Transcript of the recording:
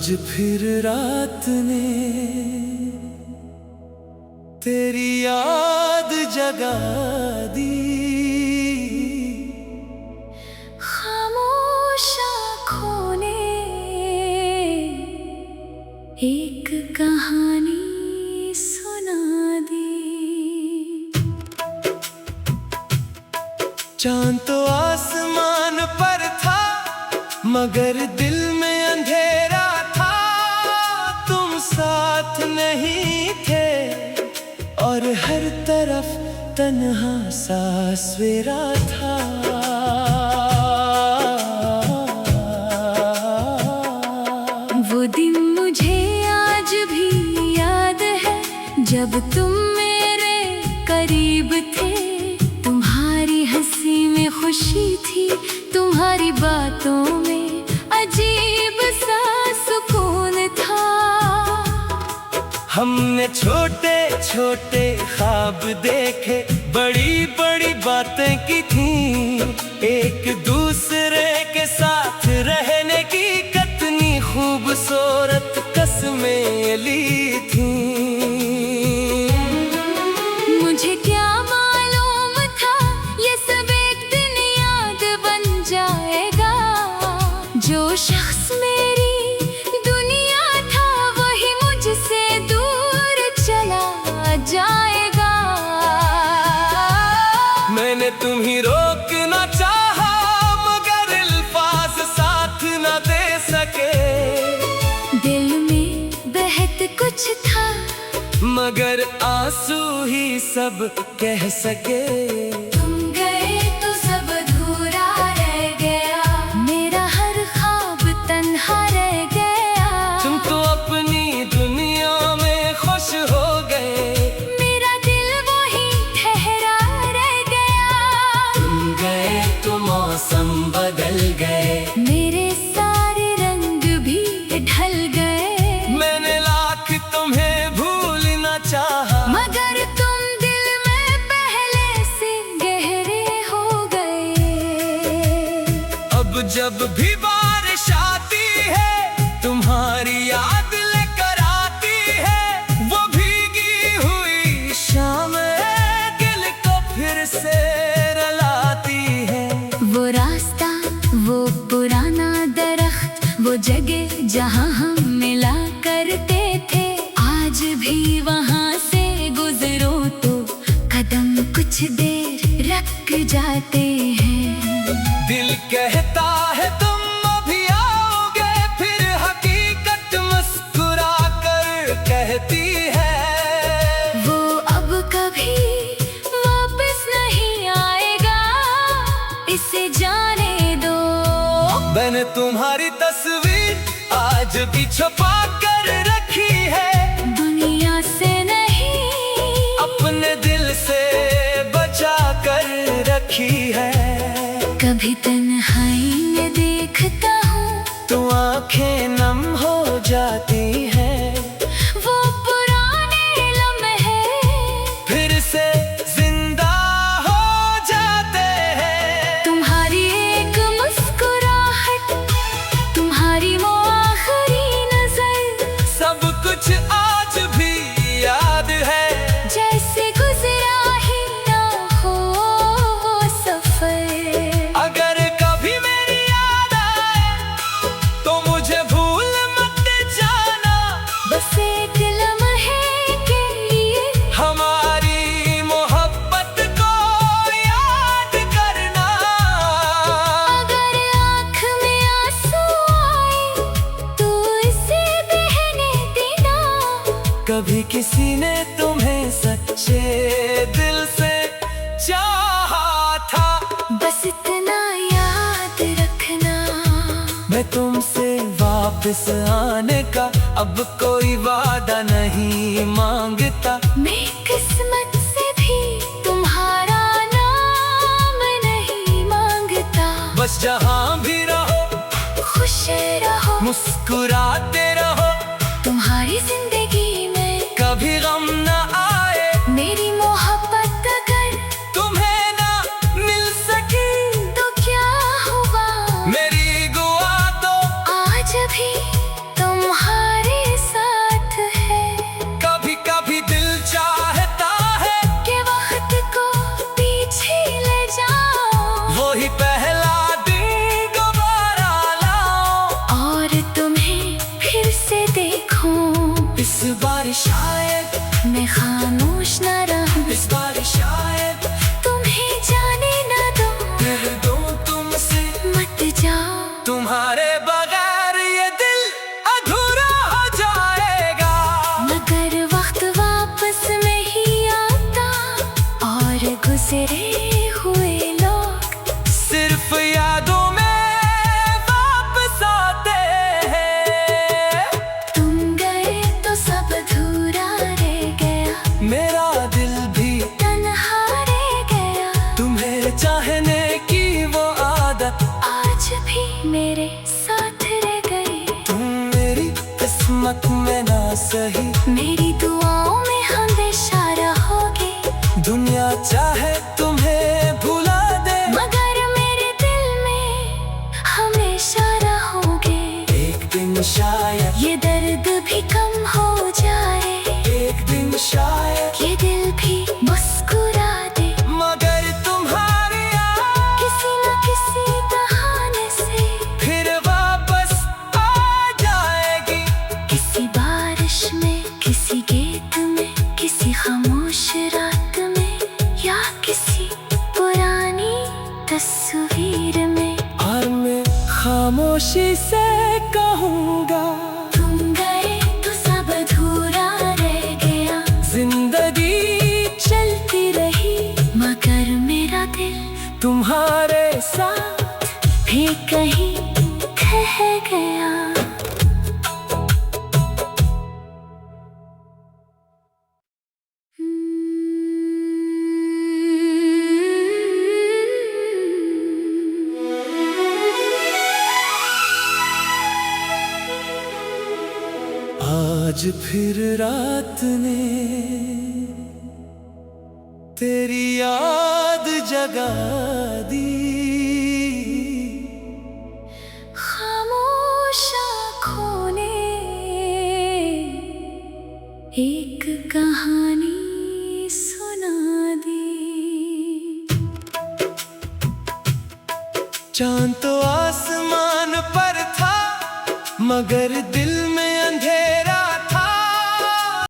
फिर रात ने तेरी याद जगा दी। खामोश आँखों ने एक कहानी सुना दी। चांद तो आसमान पर था मगर दिल में अंधेरा था। तुम साथ नहीं थे और हर तरफ तन्हा सा सवेरा था। वो दिन मुझे आज भी याद है जब तुम मेरे करीब थे। तुम्हारी हंसी में खुशी थी, तुम्हारी बातों में अजीब सा सुकून था। हमने छोटे छोटे ख्वाब देखे, बड़ी बड़ी बातें की थी। एक दूसरे के साथ रहने की कितनी खूबसूरत कसमें ली थी। मुझे क्या मालूम था ये सब एक दिन याद बन जाएगा। जो शख्स मेरी दुनिया था वही मुझसे दूर चला जाएगा। मैंने तुम्हें रोकना चाहा मगर अल्फाज साथ न दे सके। दिल में बहत कुछ था मगर आंसू ही सब कह सके। तुम गए तो सब अधूरा रह गया, मेरा हर ख्वाब तन्हा रह गया। तुम तो अपनी दुनिया में खुश हो गए, मेरा दिल वही ठहरा रह गया। तुम गए तो मौसम बदल गए, मेरे सारे रंग भी ढल गए। मैंने लाख तुम्हें भूलना चाहा मगर तुम दिल में पहले से गहरे हो गए। अब जब भी बारिश आती है तुम्हारी याद लेकर आती है। वो भीगी हुई शाम दिल को फिर से रुलाती है। वो रास्ता, वो पुराना दरख्त, वो जगह जहाँ हम मिला करते थे। आज भी वहाँ से गुजरो तो कदम कुछ देर रख जाते हैं। दिल कहता है तुम अभी आओगे, फिर हकीकत मुस्कुरा कर कहती है। वो अब कभी वापस नहीं आएगा, इसे जाने दो। मैंने तुम्हारी तस्वीर आज भी छुपा कर रखी है। दुनिया से नहीं, अपने दिल से बचा कर रखी है। कभी तन्हाई में देखता हूँ तो आंखें नम हो जाती हैं। वो पुराने लम्हे फिर से जिंदा हो जाते हैं। तुम्हारी एक मुस्कुराहट, तुम्हारी वो आखिरी नजर, सब कुछ आज भी याद है। जैसे गुजरा ही ना हो वो सफर। अगर कभी मेरी याद आए तो मुझे भूल मत जाना। बस एक लम्हे के लिए हमारी मोहब्बत को याद करना। अगर आँख में आंसू आए तो इसे बहने देना। कभी किसी ने तुम्हें सच्चे दिल से चाहा था, बस इतना याद रखना। मैं तुमसे वापस आने का अब कोई वादा नहीं मांगता। मैं किस्मत से भी तुम्हारा नाम नहीं मांगता। बस जहाँ भी रहो खुश रहो, मुस्कुराते रहो, तुम्हारी जिंदगी में कभी गम न आए। मेरी मोहब्बत अगर तुम्हें ना मिल सकी तो क्या हुआ, मेरी दुआ तो आज भी तुम इस बार शायद मैं खामोश न रहूं, इस बार शायद तुम्हें जाने न दूं, दिल दूं तुमसे मत जाओ। तुम्हारे बगैर ये दिल अधूरा हो जाएगा। मगर वक्त वापस नहीं आता और गुजरे हुए लोग सिर्फ यादों में वापस आते हैं। तुम गए तो सब अधूरा रह गया, मेरा दिल भी तन्हा रह गया। तुम्हें चाहने की वो आदत आज भी मेरे साथ रह गई। तुम मेरी किस्मत में ना सही, मेरी दुआओं में हमेशा रहोगे। दुनिया चाहे तुम्हें भुला दे, मगर मेरे दिल में हमेशा रहोगे। एक दिन शायद, ये दर्द भी कम हो जाए, एक दिन शायद ये दिल भी मुस्कुरा दे। मगर तुम्हारी याद किसी न किसी बहाने से फिर वापस आ जाएगी। किसी बारिश में, किसी गीत में, किसी खामोश रात में, या किसी पुरानी तस्वीर में। और मैं खामोशी से कहूँगा, तुम गए तो सब अधूरा रह गया। जिंदगी चलती रही मगर मेरा दिल तुम्हारे साथ भी कहीं खह गया। आज फिर रात ने तेरी याद जगा दी। खामोश आँखों ने एक कहानी सुना दी। चांद तो आसमान पर था मगर दिल में